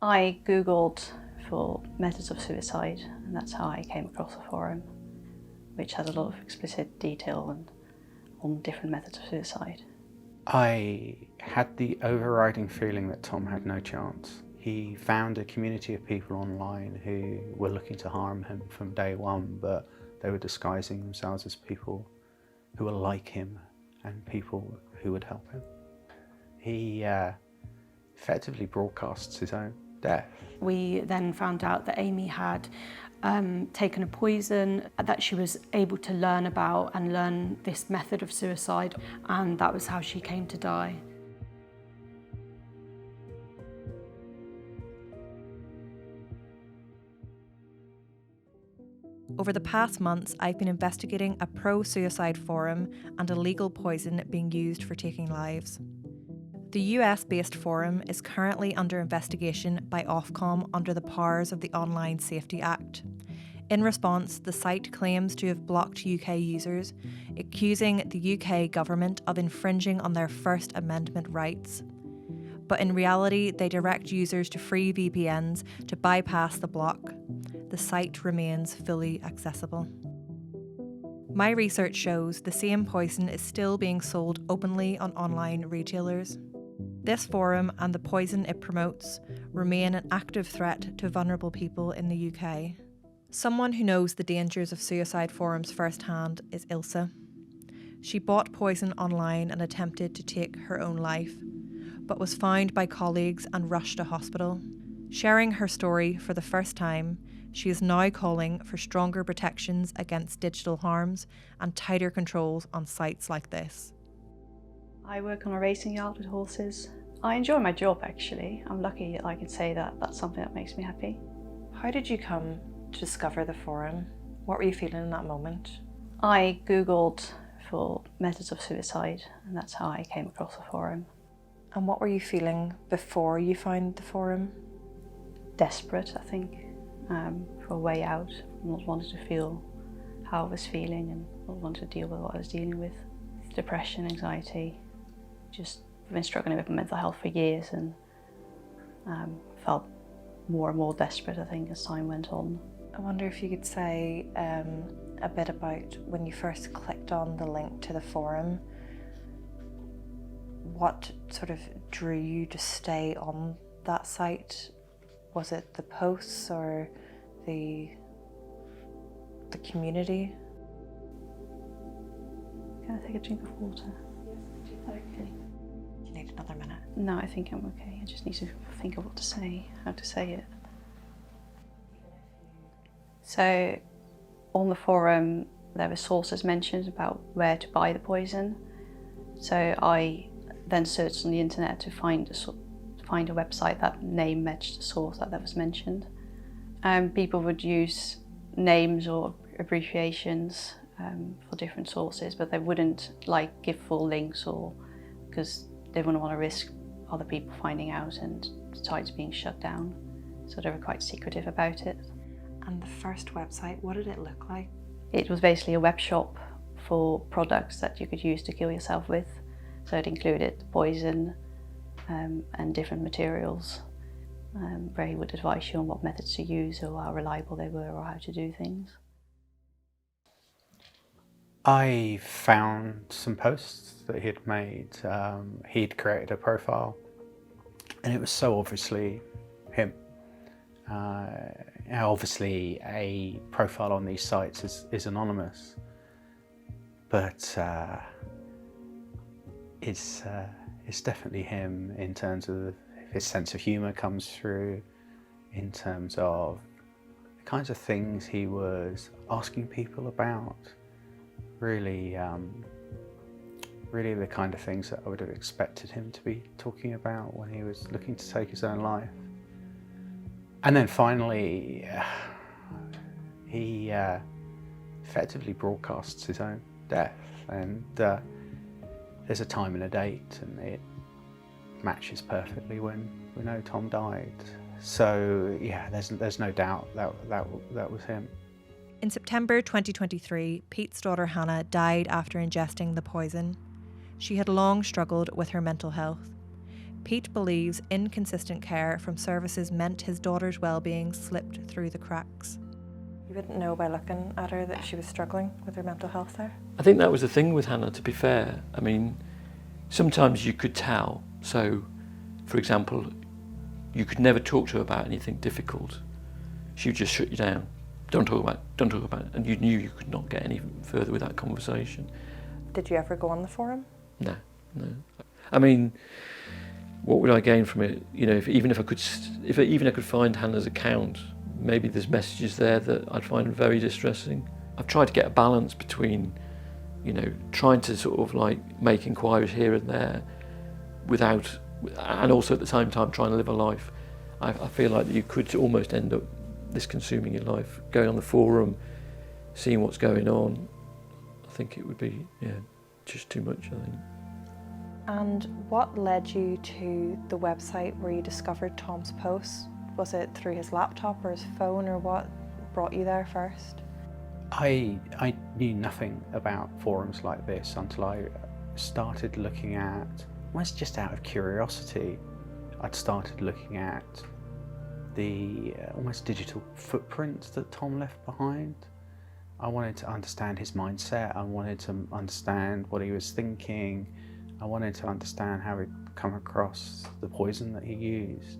I googled for methods of suicide, and that's how I came across the forum, which has a lot of explicit detail on different methods of suicide. I had the overriding feeling that Tom had no chance. He found a community of people online who were looking to harm him from day one, but they were disguising themselves as people who were like him and people who would help him. He effectively broadcasts his own death. We then found out that Aimee had taken a poison that she was able to learn about and learn this method of suicide, and that was how she came to die. Over the past months, I've been investigating a pro-suicide forum and a legal poison being used for taking lives. The US-based forum is currently under investigation by Ofcom under the powers of the Online Safety Act. In response, the site claims to have blocked UK users, accusing the UK government of infringing on their First Amendment rights. But in reality, they direct users to free VPNs to bypass the block. The site remains fully accessible. My research shows the same poison is still being sold openly on online retailers. This forum and the poison it promotes remain an active threat to vulnerable people in the UK. Someone who knows the dangers of suicide forums firsthand is Ilse. She bought poison online and attempted to take her own life, but was found by colleagues and rushed to hospital. Sharing her story for the first time, she is now calling for stronger protections against digital harms and tighter controls on sites like this. I work on a racing yard with horses. I enjoy my job, actually. I'm lucky that I can say that that's something that makes me happy. How did you come to discover the forum? What were you feeling in that moment? I googled for methods of suicide, and that's how I came across the forum. And what were you feeling before you found the forum? Desperate, I think, for a way out. Not wanting to feel how I was feeling and not wanting to deal with what I was dealing with. Depression, anxiety, just been struggling with mental health for years, and felt more and more desperate, I think, as time went on. I wonder if you could say a bit about when you first clicked on the link to the forum, what sort of drew you to stay on that site? Was it the posts or the community? Can I take a drink of water? Okay. You need another minute? No, I think I'm okay. I just need to think of what to say, how to say it. So, on the forum, there were sources mentioned about where to buy the poison. So I then searched on the internet to find a website that name matched the source that was mentioned. People would use names or abbreviations for different sources, but they wouldn't give full links, or because they wouldn't want to risk other people finding out and the sites being shut down. So they were quite secretive about it. And the first website, what did it look like? It was basically a web shop for products that you could use to kill yourself with. So it included poison and different materials, where he would advise you on what methods to use or how reliable they were or how to do things. I found some posts that he'd made. He'd created a profile, and it was so obviously him. Obviously, a profile on these sites is anonymous, but it's definitely him in terms of his sense of humour comes through, in terms of the kinds of things he was asking people about. Really the kind of things that I would have expected him to be talking about when he was looking to take his own life. And then finally, he effectively broadcasts his own death, and there's a time and a date, and it matches perfectly when we know Tom died. So yeah, there's no doubt that was him. In September 2023, Pete's daughter Hannah died after ingesting the poison. She had long struggled with her mental health. Pete believes inconsistent care from services meant his daughter's well-being slipped through the cracks. You wouldn't know by looking at her that she was struggling with her mental health there? I think that was the thing with Hannah, to be fair. I mean, sometimes you could tell. So, for example, you could never talk to her about anything difficult. She would just shut you down. Don't talk about it. And you knew you could not get any further with that conversation. Did you ever go on the forum? No. I mean, what would I gain from it? You know, even if I could find Hannah's account, maybe there's messages there that I'd find very distressing. I've tried to get a balance between, you know, trying to sort of like make inquiries here and there and also at the same time trying to live a life. I feel like you could almost end up this consuming your life, going on the forum, seeing what's going on. I think it would be, just too much, I think. And what led you to the website where you discovered Tom's posts? Was it through his laptop or his phone, or what brought you there first? I knew nothing about forums like this until I started looking at, almost just out of curiosity, I'd started looking at the almost digital footprint that Tom left behind. I wanted to understand his mindset, I wanted to understand what he was thinking, I wanted to understand how he'd come across the poison that he used.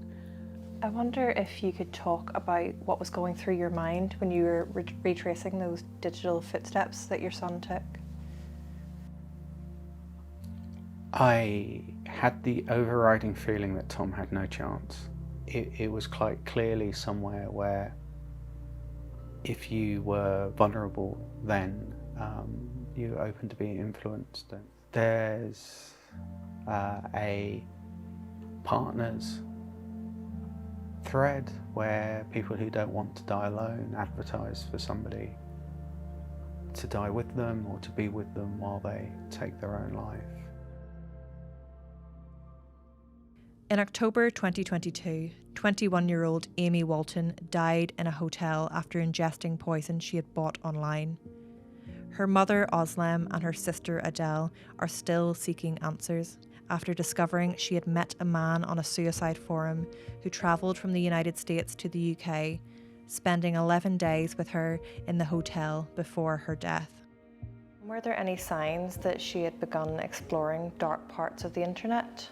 I wonder if you could talk about what was going through your mind when you were retracing those digital footsteps that your son took. I had the overriding feeling that Tom had no chance. It was quite clearly somewhere where if you were vulnerable, then you were open to being influenced. There's a partners thread where people who don't want to die alone advertise for somebody to die with them or to be with them while they take their own life. In October 2022, 21-year-old Aimee Walton died in a hotel after ingesting poison she had bought online. Her mother, Oslem, and her sister, Adele, are still seeking answers after discovering she had met a man on a suicide forum who travelled from the United States to the UK, spending 11 days with her in the hotel before her death. Were there any signs that she had begun exploring dark parts of the internet?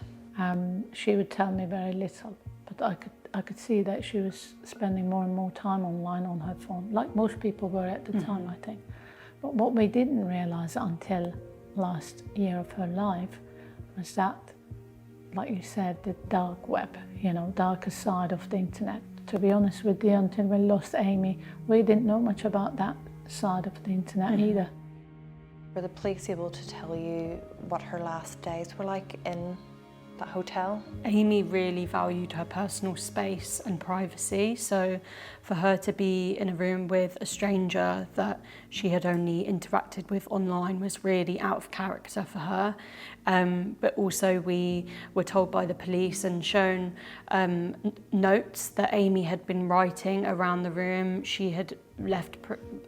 She would tell me very little, but I could see that she was spending more and more time online on her phone, like most people were at the time, I think. But what we didn't realise until last year of her life was that, like you said, the dark web, darker side of the internet. To be honest with you, until we lost Aimee, we didn't know much about that side of the internet either. Were the police able to tell you what her last days were like in that hotel? Aimee really valued her personal space and privacy, so for her to be in a room with a stranger that she had only interacted with online was really out of character for her. But also we were told by the police and shown notes that Aimee had been writing around the room. She had left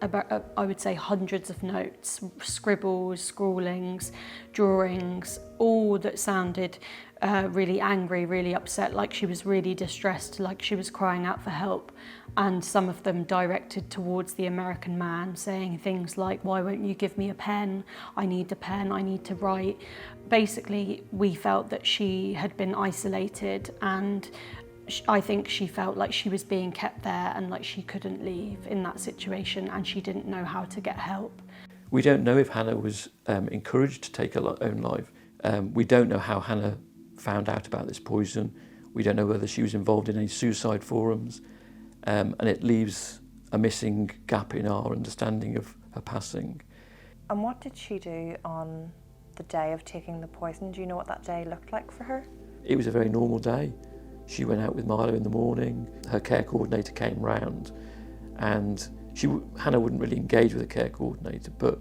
about, I would say, hundreds of notes, scribbles, scrawlings, drawings, all that sounded really angry, really upset, like she was really distressed, like she was crying out for help. And some of them directed towards the American man, saying things like, "Why won't you give me a pen? I need a pen, I need to write." Basically, we felt that she had been isolated, and I think she felt like she was being kept there and like she couldn't leave in that situation, and she didn't know how to get help. We don't know if Hannah was encouraged to take her own life. We don't know how Hannah found out about this poison. We don't know whether she was involved in any suicide forums, and it leaves a missing gap in our understanding of her passing. And what did she do on the day of taking the poison? Do you know what that day looked like for her? It was a very normal day. She went out with Milo in the morning, her care coordinator came round, and Hannah wouldn't really engage with the care coordinator, but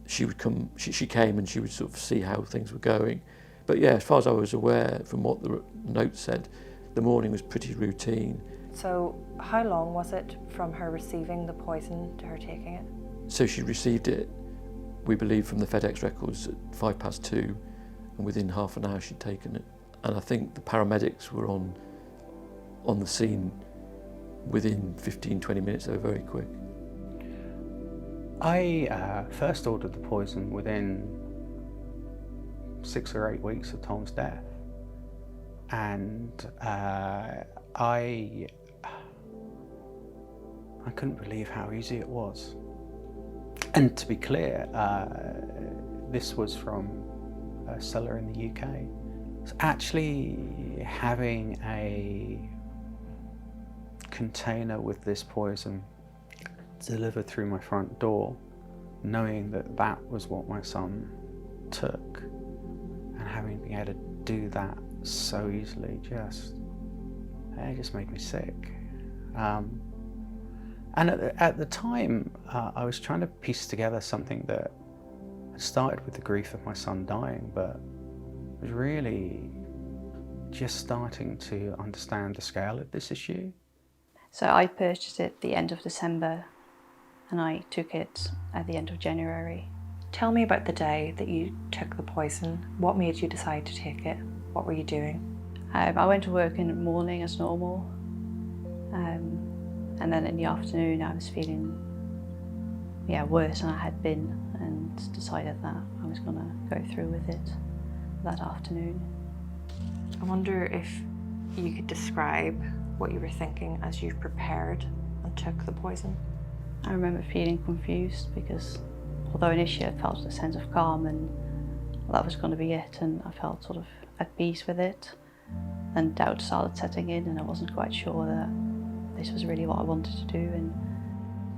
she would come. She came and she would sort of see how things were going. But yeah, as far as I was aware, from what the note said, the morning was pretty routine. So how long was it from her receiving the poison to her taking it? So she received it, we believe, from the FedEx records at 2:05, and within half an hour she'd taken it. And I think the paramedics were on the scene within 15-20 minutes. They were very quick. I first ordered the poison within 6 or 8 weeks of Tom's death, and I couldn't believe how easy it was. And to be clear, this was from a seller in the UK. So actually having a container with this poison delivered through my front door, knowing that that was what my son took, and having been able to do that so easily, it just made me sick. And at the time, I was trying to piece together something that started with the grief of my son dying, but was really just starting to understand the scale of this issue. So I purchased it at the end of December, and I took it at the end of January. Tell me about the day that you took the poison. What made you decide to take it? What were you doing? I went to work in the morning as normal, and then in the afternoon I was feeling worse than I had been, and decided that I was going to go through with it that afternoon. I wonder if you could describe what you were thinking as you prepared and took the poison. I remember feeling confused because although initially I felt a sense of calm and that was going to be it, and I felt sort of at peace with it, then doubt started setting in, and I wasn't quite sure that this was really what I wanted to do. And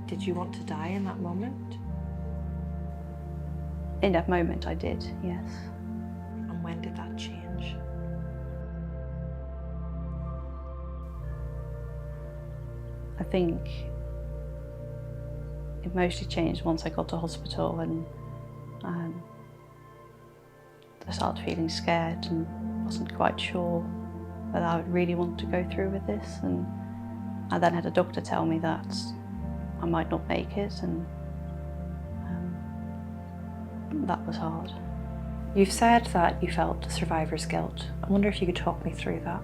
did you want to die in that moment? in that moment I did, yes. And when did that change? I think it mostly changed once I got to hospital, and I started feeling scared and wasn't quite sure whether I would really want to go through with this. And I then had a doctor tell me that I might not make it, and that was hard. You've said that you felt survivor's guilt. I wonder if you could talk me through that.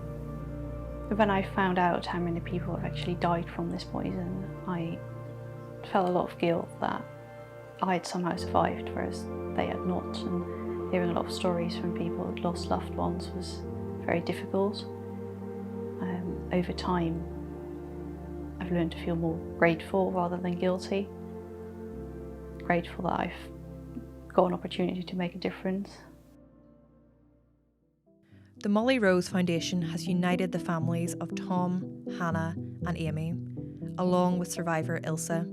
When I found out how many people have actually died from this poison, I felt a lot of guilt that I had somehow survived, whereas they had not. And hearing a lot of stories from people who'd lost loved ones was very difficult. Over time, I've learned to feel more grateful rather than guilty. Grateful that I've got an opportunity to make a difference. The Molly Rose Foundation has united the families of Tom, Hannah and Amy, along with survivor Ilse,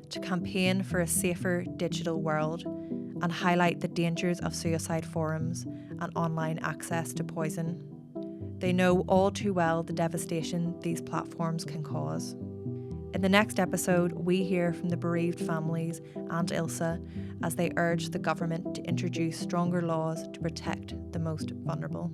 to campaign for a safer digital world and highlight the dangers of suicide forums and online access to poison. They know all too well the devastation these platforms can cause. In the next episode, we hear from the bereaved families and Ilse as they urge the government to introduce stronger laws to protect the most vulnerable.